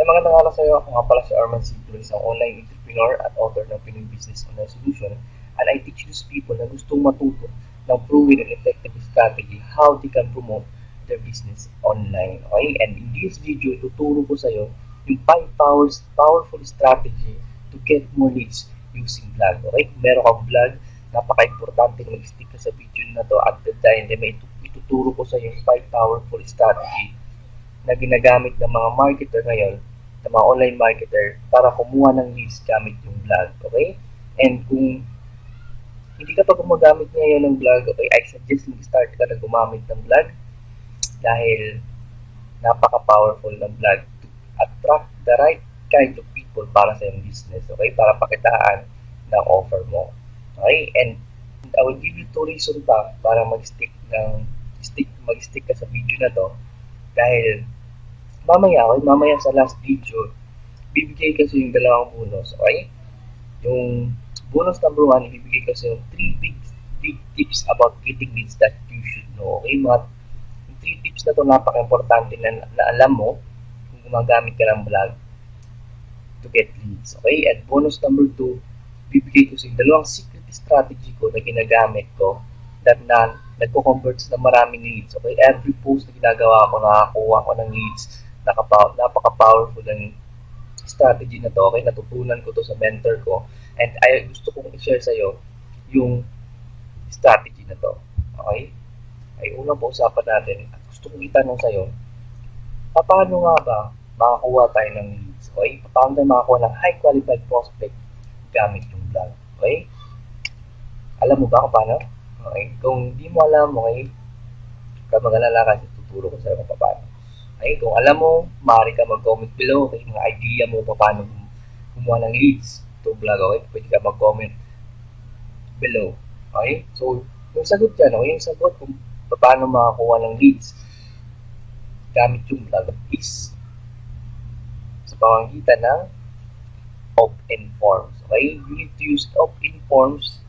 magandang araw sa iyo. Ako nga pala si Arman Siglo, isang online entrepreneur at author ng Pinoy Business Online Solution. And I teach those people na gustong matuto ng proven and effective strategy how they can promote their business online. Okay? And in this video, tuturo ko sa iyo yung 5 powerful strategy to get more leads using vlog. Okay? Kung meron kang vlog, napaka-importante na mag-stick ka sa video na to at dahil may ituturo ko sa iyo yung 5 powerful strategy na ginagamit ng mga marketer ngayon, ng mga online marketer, para kumuha ng leads gamit yung vlog. Okay? And kung hindi ka pa gumagamit ngayon ng vlog, okay, I suggest mag-start ka na gumamit ng vlog dahil napaka-powerful ng vlog to attract the right kind of people para sa iyong business. Okay? Para pakitaan ng offer mo. Okay? And I will give you 2 reasons pa para mag-stick ka sa video na to. Dahil mamaya sa last video, bibigay kasi yung dalawang bonus, okay? Yung bonus number 1, ibibigay kasi yung 3 big tips about getting leads that you should know, okay? Yung 3 tips na to napaka-importante na alam mo kung gumagamit ka ng vlog to get leads, okay? At bonus number 2, bibigay ko sa yung dalawang secret strategy ko na ginagamit ko that nagko-convert na maraming leads. Okay? Every post na ginagawa ko, nakakuha ko ng leads. Napaka-powerful ng strategy na to. Okay? Natutunan ko to sa mentor ko. And gusto kong i-share sa iyo yung strategy na to. Okay? Ay unang pausapan natin at gusto kong itanong sa iyo, paano nga ba makakuha tayo ng leads? Okay? Paano tayo makakuha ng high qualified prospect gamit yung vlog? Okay? Alam mo ba kung paano? Okay, kung di mo alam, okay, ka mag-alala kasi tuturo ko sa iyo kung paano. Okay, kung alam mo, maaari ka mag-comment below, okay, mga idea mo paano kumuha ng leads to vlog, okay, pwede ka mag-comment below. Okay, so, yung sagot dyan, okay, yung sagot kung paano makakuha ng leads gamit yung vlog is sa pamamagitan ng opt-in forms. Okay, you need to use opt-in forms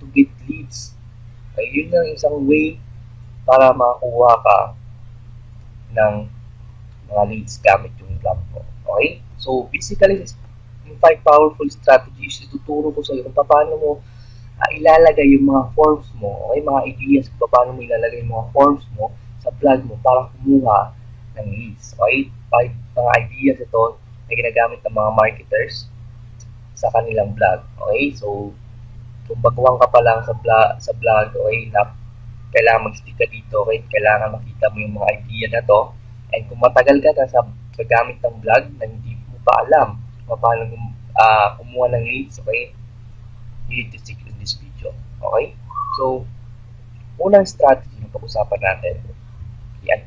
to get leads. Ay, yun lang isang way para makakuha ka ng mga leads gamit yung vlog mo. Okay? So, basically, yung 5 powerful strategies, ituturo ko sa iyo kung paano mo ilalagay yung mga forms mo, okay? Mga ideas kung paano mo ilalagay yung mga forms mo sa vlog mo para kumuha ng leads. Okay? 5 mga ideas ito na ginagamit ng mga marketers sa kanilang vlog. Okay? So, kung baguhan ka pa lang sa vlog, okay, na kailangan mag-stick ka dito, okay, kailangan makita mo yung mga idea na to. And kung matagal ka na sa paggamit ng vlog na hindi mo pa alam kung paano kumuha ng leads, okay, you need to stick in this video. Okay? So, unang strategy na pag-usapan natin, I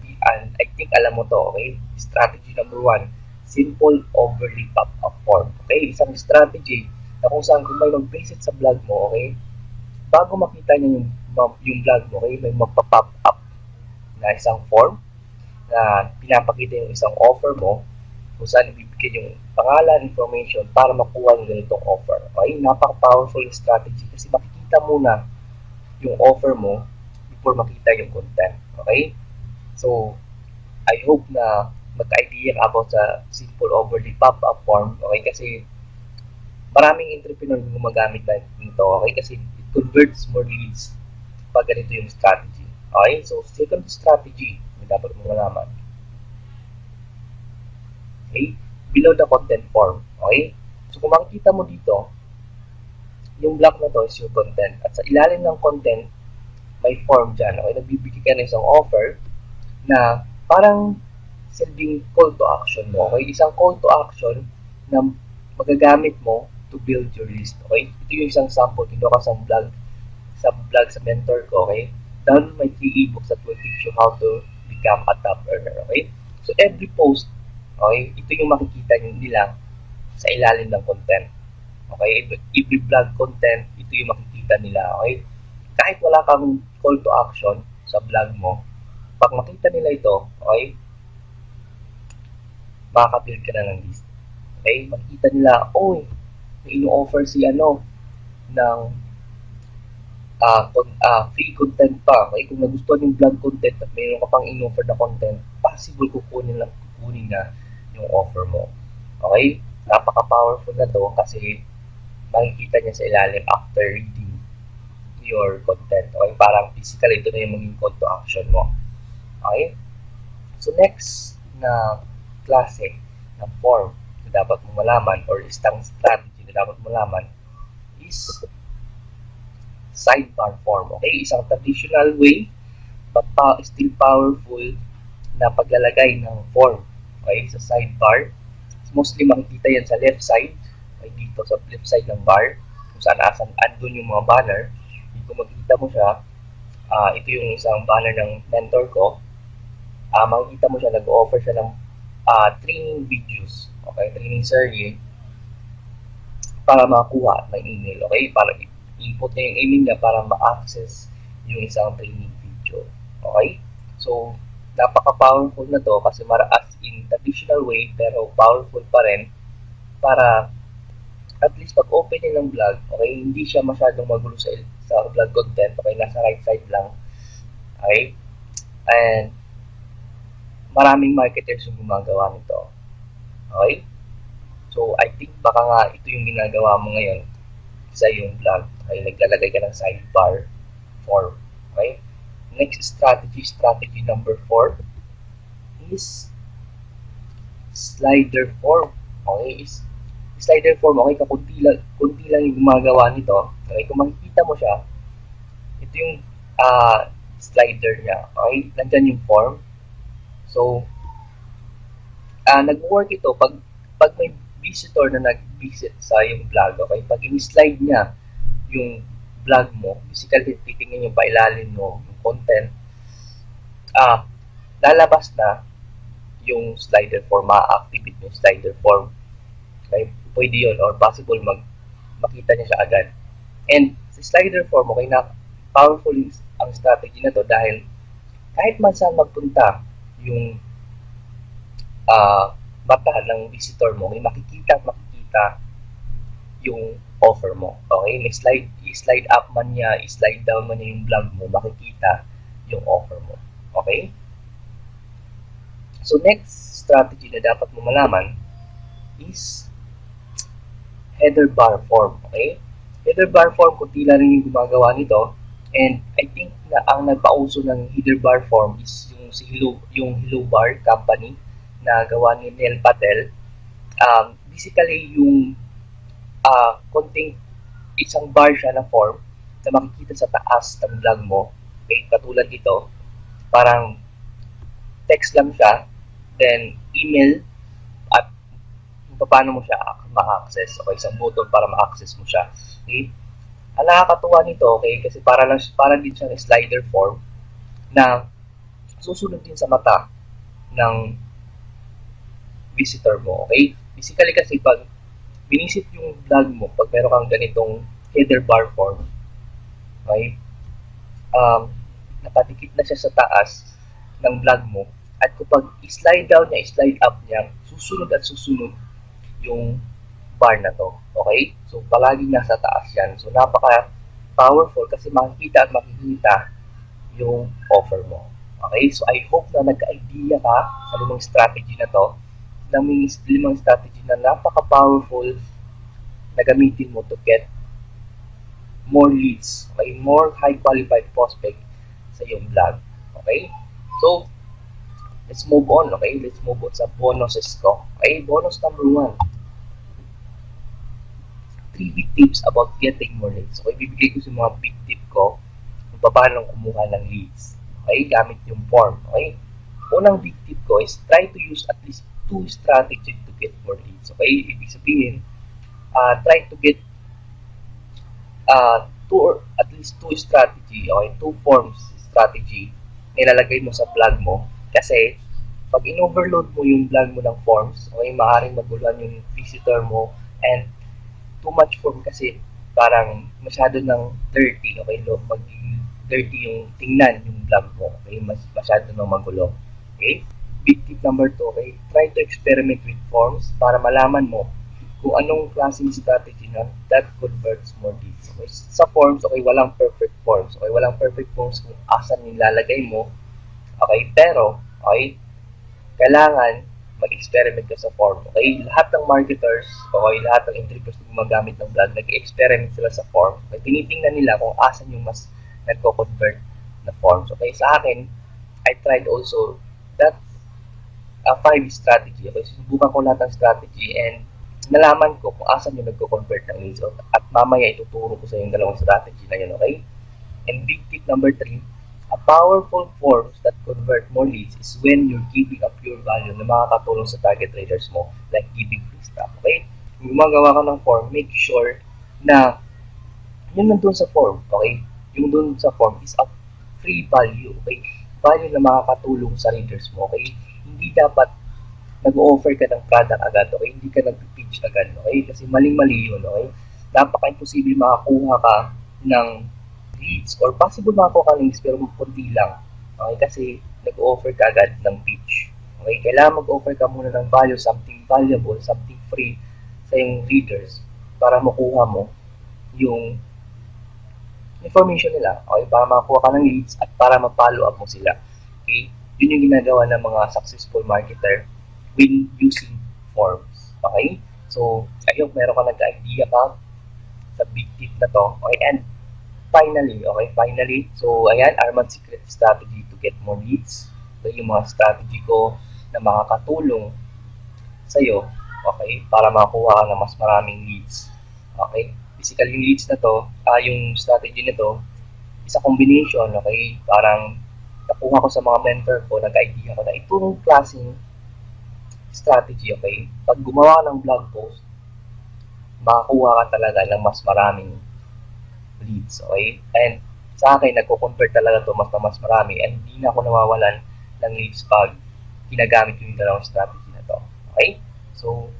think alam mo to, okay? Strategy number 1, simple overly pop-up form. Okay? Isang strategy na kung saan kung may mag-visit sa vlog mo, okay, bago makita niya yung vlog mo, okay, may magpa-pop up na isang form na pinapakita yung isang offer mo kung saan ibibigay yung pangalan, information para makuha yung ganitong offer. Okay, napaka-powerful strategy kasi makikita muna yung offer mo before makita yung content. Okay, so I hope na magka-idea about sa simple overly pop-up form, okay, kasi maraming entrepreneur yung gumagamit na nito, okay? Kasi it converts more leads pag ganito yung strategy. Okay? So, second strategy na dapat mo malaman. Okay? Below the content form. Okay? So, kung makikita mo dito, yung block na to is yung content. At sa ilalim ng content, may form dyan. Okay? Nagbibigay ka ng isang offer na parang silbing call to action mo. Okay? Isang call to action na magagamit mo to build your list. Okay? Ito yung isang sample. Kinuha ka sa vlog sa mentor ko. Okay? Down my 3 ebooks that will teach you how to become a top earner. Okay? So, every post, okay, ito yung makikita nila sa ilalim ng content. Okay? Every vlog content, ito yung makikita nila. Okay? Kahit wala kang call to action sa vlog mo, pag makita nila ito, okay, makaka-build ka na ng list. Okay? Makikita nila, oh, may ino-offer si ng free content pa. Okay? Kung nagustuhan yung vlog content at mayroon ka pang in-offer na content, possible kukunin na yung offer mo. Okay? Napaka-powerful na to kasi makikita niya sa ilalim after reading your content. Okay? Parang physically, ito na yung maging call to action mo. Okay? So next na klase ng form na dapat mo malaman or isang strategy na dapat mo malaman is sidebar form. Okay? Isang traditional way but still powerful na paglalagay ng form. Okay? Sa sidebar. Mostly makikita yan sa left side. Okay? Dito sa left side ng bar. Kung saan andun yung mga banner. Dito makikita mo siya. Ito yung isang banner ng mentor ko. Makikita mo siya, nag-offer siya ng training videos. Okay? Training series para makakuha ng email. Okay? Para input niya yung email niya para ma-access yung isang training video. Okay? So, napaka-powerful na to kasi as in traditional way pero powerful pa rin para at least pag open niya ng vlog, okay, hindi siya masyadong magulo sa vlog content, okay, nasa right side lang. Okay? And maraming marketers yung gumagawa nito. Okay? So, I think baka nga ito yung ginagawa mo ngayon sa iyong vlog. Okay? Naglalagay ka ng sidebar form. Okay? Next strategy number 4 is slider form. Okay? Slider form, okay, kunti lang yung gumagawa nito. Okay? Kung makikita mo siya, ito yung slider niya. Okay? Nandyan yung form. So, nag-work ito pag may visitor na nag-visit sa yung vlog, okay? Pag in-slide niya yung vlog mo, basically titingnan yung pailalim mo, yung content, lalabas na yung slider form, ma-activate yung slider form. Okay? Pwede yun, or possible makita niya siya agad. And sa slider form, okay, na powerful ang strategy na to dahil kahit man saan magpunta yung mata ng visitor mo, may makikita yung offer mo. Okay? May slide up man niya, slide down man niya yung vlog mo, makikita yung offer mo. Okay? So, next strategy na dapat mo malaman is header bar form. Okay? Header bar form, kunti lang rin yung gumagawa nito. And I think na ang nagpauso ng header bar form is yung Hello Bar company na gawa ni Neil Patel. Basically, yung konting isang bar siya na form na makikita sa taas ng vlog mo. Okay, katulad dito, parang text lang siya, then email, at paano mo siya ma-access. Okay, isang button para ma-access mo siya. Okay? Ang nakakatuwa nito, okay, kasi para din siyang slider form na susunod din sa mata ng visitor mo. Okay? Basically kasi pag binisit yung vlog mo, pag meron kang ganitong header bar form, okay, nakatikit na siya sa taas ng vlog mo, at kapag slide down niya, slide up niya, susunod at susunod yung bar na to. Okay? So, palaging nasa taas yan. So, napaka-powerful kasi makikita yung offer mo. Okay? So, I hope na nagka-idea ka sa limang strategy na to, limang strategy na napaka-powerful na gamitin mo to get more leads, okay? More high-qualified prospect sa iyong vlog. Okay? So, let's move on, okay? Let's move on sa bonuses ko. Okay? Bonus number 1. 3 big tips about getting more leads. Okay? Bibigay ko sa mga big tip ko kung paano kumuha ng leads. Okay? Gamit yung form. Okay? Unang big tip ko is try to use at least 2 strategies to get more leads. Okay? Ibig sabihin, try to get 2 or at least 2 strategy, okay? 2 forms strategy nilalagay mo sa vlog mo. Kasi, pag in-overload mo yung vlog mo ng forms, okay, maaaring maguluhan yung visitor mo, and too much form kasi parang masyado ng dirty, okay? Maging dirty yung tingnan yung vlog mo, okay? Masyado ng magulo. Okay? Big tip number 2, okay? Try to experiment with forms para malaman mo kung anong klaseng strategy na that converts more leads. Okay? Sa forms, okay, walang perfect forms. Okay? Walang perfect forms kung asan nilalagay mo. Okay? Pero, okay, kailangan mag-experiment ka sa form. Okay? Lahat ng marketers, okay, lahat ng entrepreneurs na gumagamit ng blog, nag-experiment sila sa form. Okay? Tinitingnan nila kung asan yung mas nagko-convert na forms. Okay? Sa akin, I tried also that 5 strategy. Okay? Sinubukan ko lahat ng strategy and nalaman ko kung asan yung nagko-convert ng leads. At mamaya ituturo ko sa yung dalawang strategy na yun. Okay? And big tip number 3, a powerful forms that convert more leads is when you're giving a pure value na makakatulong sa target traders mo, like giving free stuff. Okay? Kung gumagawa ka ng form, make sure na yun nandun sa form. Okay? Yung dun sa form is a free value. Okay? Value na makakatulong sa readers mo. Okay? Hindi dapat nag-offer ka ng product agad. Okay? Hindi ka nag-pitch agad. Okay? Kasi maling-mali yun. Okay? Napaka-imposible makakuha ka ng leads or possible makakuha ka ng leads pero kunti lang. Okay? Kasi nag-offer ka agad ng pitch. Okay? Kailangan mag-offer ka muna ng value, something valuable, something free sa yung readers para makuha mo yung information nila. Okay? Para makakuha ka ng leads at para ma-follow up mo sila. Okay? Yun yung ginagawa ng mga successful marketer when using forms. Okay? So, I hope meron ka nag-idea ka sa big tip na to. Okay? And finally, so ayan, Arman's secret strategy to get more leads. So, yung mga strategy ko na makakatulong sa'yo, okay, para makakuha ka ng mas maraming leads. Okay? Basically, yung leads na to, yung strategy na to, is a combination, okay? Parang nakuha ko sa mga mentor ko, nag-idea ko na itong klaseng strategy, okay? Pag gumawa ng blog post, makakuha ka talaga ng mas maraming leads, okay? And sa akin, nagko-convert talaga to mas marami and hindi na ako nawawalan ng leads pag ginagamit yung dalawang strategy na to. Okay? So,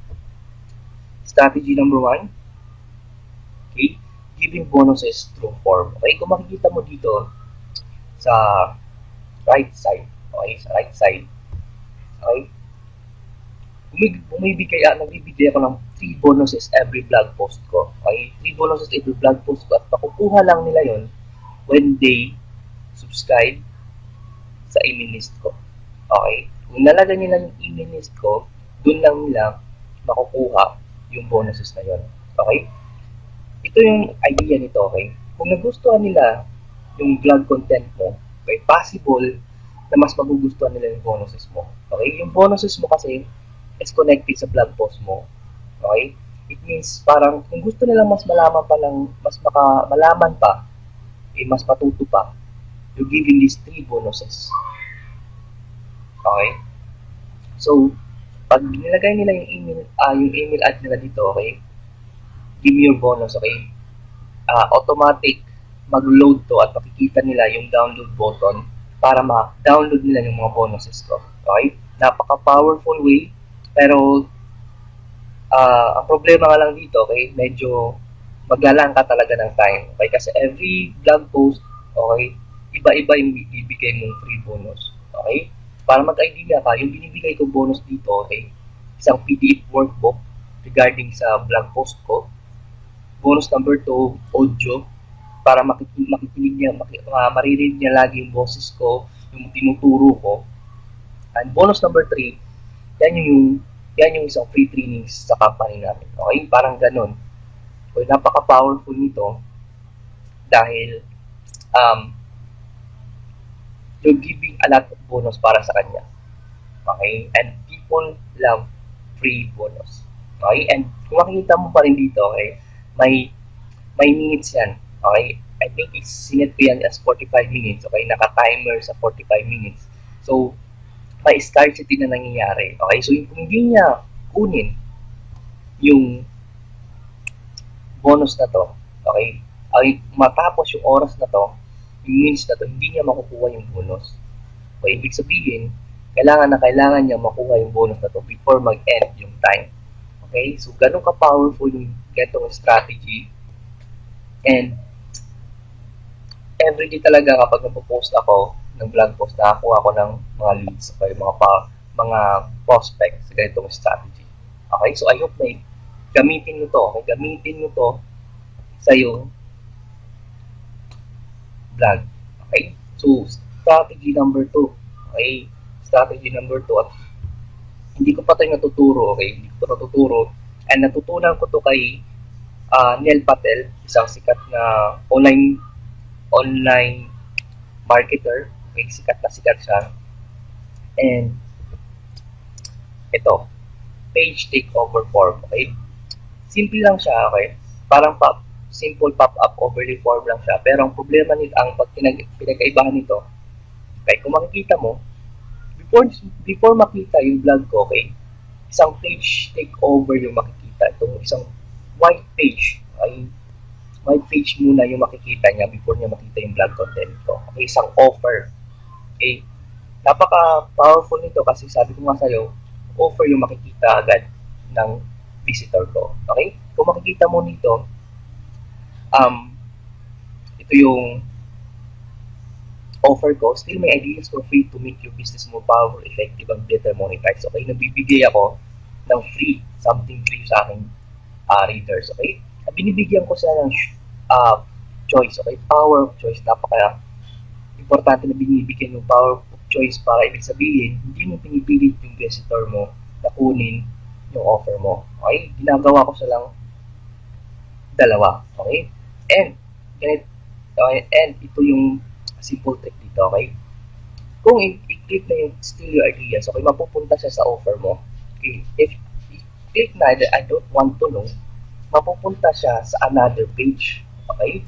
strategy number 1, okay? Giving bonuses through form. Okay? Kung makikita mo dito sa right side, okay? Sa right side, okay? Nagbibigay ako ng 3 bonuses every blog post ko. Okay? 3 bonuses every blog post ko at makukuha lang nila yon when they subscribe sa email list ko. Okay? Kung nalagay nila yung email list ko, dun lang nila makukuha yung bonuses na yon. Okay? Ito yung idea nito, okay? Kung nagustuhan nila yung blog content mo, okay, possible na mas magugustuhan nila yung bonuses mo. Okay? Yung bonuses mo kasi is connected sa blog post mo. Okay? It means parang kung gusto nila mas malaman pa lang, malaman pa, mas matuto pa, you're giving these 3 bonuses. Okay? So, pag nilagay nila yung email ad nila dito, okay? Give me your bonus, okay? Automatic mag-load to at makikita nila yung download button para ma-download nila yung mga bonuses ko. Okay? Napaka-powerful way. Pero, ang problema nga lang dito, okay, medyo maglalaan ka talaga ng time. Okay? Kasi every blog post, okay, iba-iba yung bibigay mong free bonus. Okay? Para mag-idea ka, yung binibigay ko bonus dito, okay, isang PDF workbook regarding sa blog post ko. Bonus number 2, audio, para makikinig niya, maririnig niya lagi yung boses ko, yung tinuturo ko. And bonus number 3, yan yung isang free trainings sa company namin. Okay? Parang ganun. So, napaka-powerful nito dahil you're giving a lot of bonus para sa kanya. Okay? And people love free bonus. Okay? And kung makikita mo pa rin dito, okay, may minutes yan. Okay? I think sinet ko yan as 45 minutes. Okay? Naka-timer sa 45 minutes. So, may scarcity na nangyayari. Okay? So, kung hindi niya kunin yung bonus na to, okay, ay matapos yung oras na to, yung minutes na to, hindi niya makukuha yung bonus. Okay? Ibig sabihin, kailangan niya makuha yung bonus na to before mag-end yung time. Okay? So, ganun ka-powerful yung ganitong strategy. And, everyday talaga kapag nagpo-post ako ng blog post, nakakuha ako ng mga leads, okay, mga prospects sa ganitong strategy. Okay, so I hope na gamitin mo to, okay, gamitin mo to sa iyong blog. Okay, so strategy number 2, okay, strategy number 2 at Hindi ko pa ito natuturo, okay? Hindi ko pa natuturo. And natutunan ko to kay Neil Patel, isang sikat na online marketer. Okay, sikat siya. And ito, page takeover form, okay? Simple lang siya, okay? Parang simple pop-up overlay form lang siya. Pero ang problema nito, ang pinagkaibahan nito, okay, kung makikita mo, before makita yung vlog ko, okay, isang page takeover yung makikita. Itong isang white page, ay white page muna yung makikita niya before niya makita yung vlog content ko. Okay, isang offer. Okay, napaka-powerful nito kasi sabi ko nga sa'yo, offer yung makikita agad ng visitor ko. Okay? Kung makikita mo nito, ito yung offer ko. Still may ideas for free to make your business more powerful, effective, and better monetize. Okay? Nabibigay ako ng free, something free sa aking readers. Okay? Binibigyan ko sila ng choice. Okay? Power of choice. Napaka importante na binibigyan yung power of choice para ibig sabihin, hindi mo pinipilit yung visitor mo na kunin yung offer mo. Okay? Ginagawa ko silang dalawa. Okay? And, and ito yung simple trick dito. Okay? Kung i-click na yung steal your ideas, okay, mapupunta siya sa offer mo. Okay? If i-click na I don't want to know, mapupunta siya sa another page. Okay?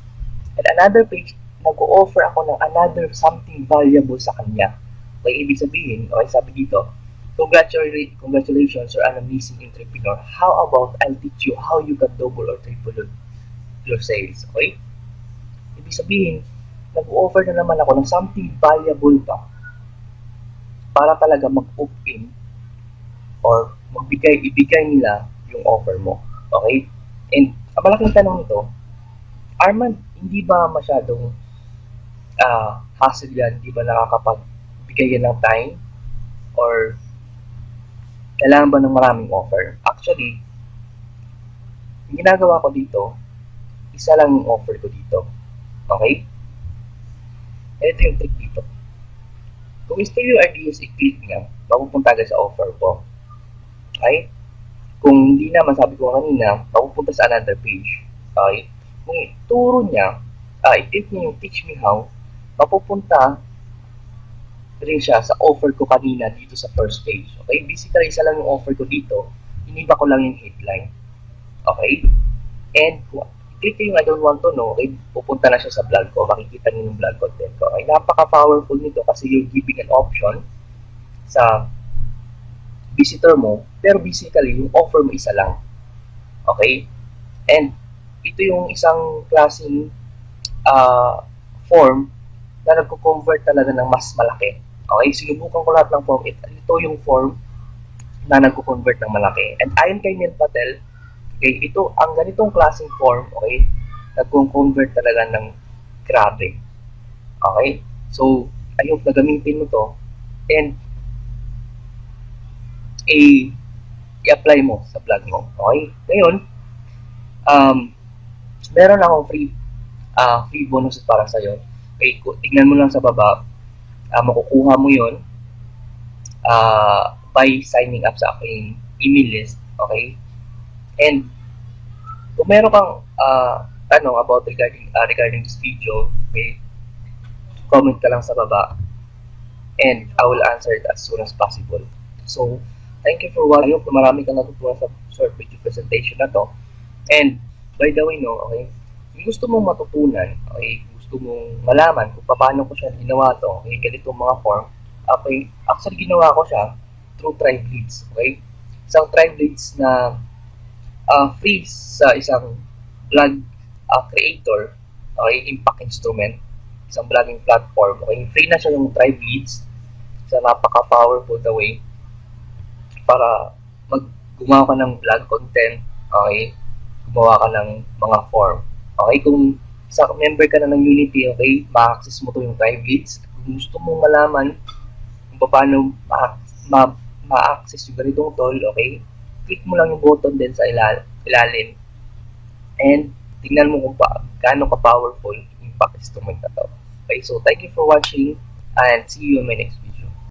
And another page, nag-o-offer ako ng another something valuable sa kanya. Okay, ibig sabihin, okay, sabi dito, congratulations, you're an amazing entrepreneur. How about I'll teach you how you can double or triple your sales. Okay? Ibig sabihin, nag-o-offer na naman ako ng something valuable pa para talaga mag-open or ibigay nila yung offer mo. Okay? And ang malaking tanong nito, Arman, hindi ba masyadong hassle yan? Hindi ba nakakapagbigay yan ng time? Or kailangan ba ng maraming offer? Actually, yung ginagawa ko dito, isa lang yung offer ko dito. Okay? Ito yung trick dito. Kung steal your ideas, i-click nga, mapupunta ka sa offer ko. Okay? Kung hindi naman, sabi ko kanina, mapupunta sa another page. Okay? Kung ituro niya, i-click niya yung teach me how, mapupunta rin siya sa offer ko kanina dito sa first page. Okay? Basically, isa lang yung offer ko dito. Iniba ko lang yung headline. Okay? And kung click yung I don't want to know, okay, pupunta na siya sa blog ko. Makikita niyo yung blog content ko. Okay? Napaka-powerful nito kasi you're giving an option sa visitor mo, pero basically, yung offer mo isa lang. Okay? And ito yung isang klaseng form na nagko-convert talaga ng mas malaki. Okay? Sinubukan ko lahat ng form. Ito yung form na nagko-convert ng malaki. And ayon kay Neil Patel, okay, ito, ang ganitong klaseng form, okay, nagko-convert talaga ng grabe. Okay? So, I hope na gamitin mo to and i-apply mo sa blog mo. Okay? Ngayon, meron akong free bonus para sa'yo. Okay, tingnan mo lang sa baba. Makukuha mo yon by signing up sa aking email list. Okay? And kung meron kang tanong about regarding this video, okay, comment ka lang sa baba and I will answer it as soon as possible. So, thank you for watching. I hope na marami kang natutuwa sa short video presentation na to. And, by the way, no, okay, kung gusto mong matutunan, okay, gusto mong malaman kung paano ko siya ginawa to, okay, ganitong mga form, okay, actually ginawa ko siya through Tribe Leads, okay? Isang Tribe Leads na free sa isang blog creator, okay, impact instrument, isang blogging platform, okay, free na siya yung Tribe Leads, sa napaka-powerful the way para gumawa ka ng blog content, okay, gumawa ka ng mga form. Okay, kung sa member ka na ng Unity, okay, ma-access mo to yung Tribe Leads. Kung gusto mong malaman kung paano ma-access yung ganitong tool, okay, click mo lang yung button din sa ilalim and tingnan mo kung gaano ka-powerful yung impact instrument na to. Okay, so thank you for watching and see you in my next video.